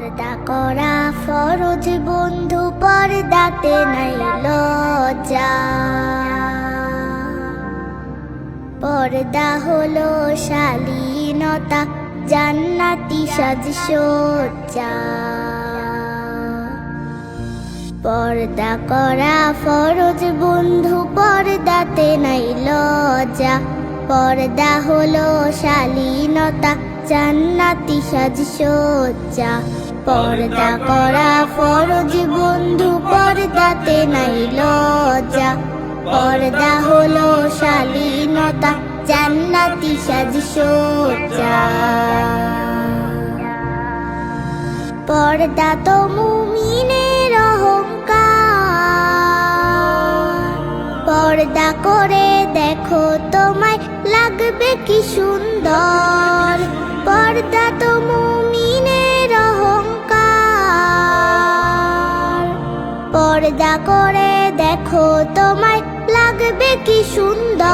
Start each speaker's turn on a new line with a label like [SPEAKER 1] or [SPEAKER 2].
[SPEAKER 1] পর্দা করা ফরজ বন্ধু, পর্দাতে নাই লজ্জা। পর্দা হলো শালীনতা, জান্নাতি সাজসজ্জা। পর্দা করা ফরজ বন্ধু, পর্দাতে নাই লজ্জা। পর্দা হলো শালীনতা, জান্নাতি সাজসজ্জা। পর্দা করা ফরজ বন্ধু, পর্দাতে নাই লজ্জা। পর্দা হলো শালীনতা, জান্নাতি সাজসজ্জা। পর্দা তো মুমিনের অহংকার, পর্দা করে দেখো তোমায় লাগবে কি সুন্দর। পর্দা তো মুমিনের অহংকার, পর্দা করে দেখো তোমায় লাগবে কি সুন্দর।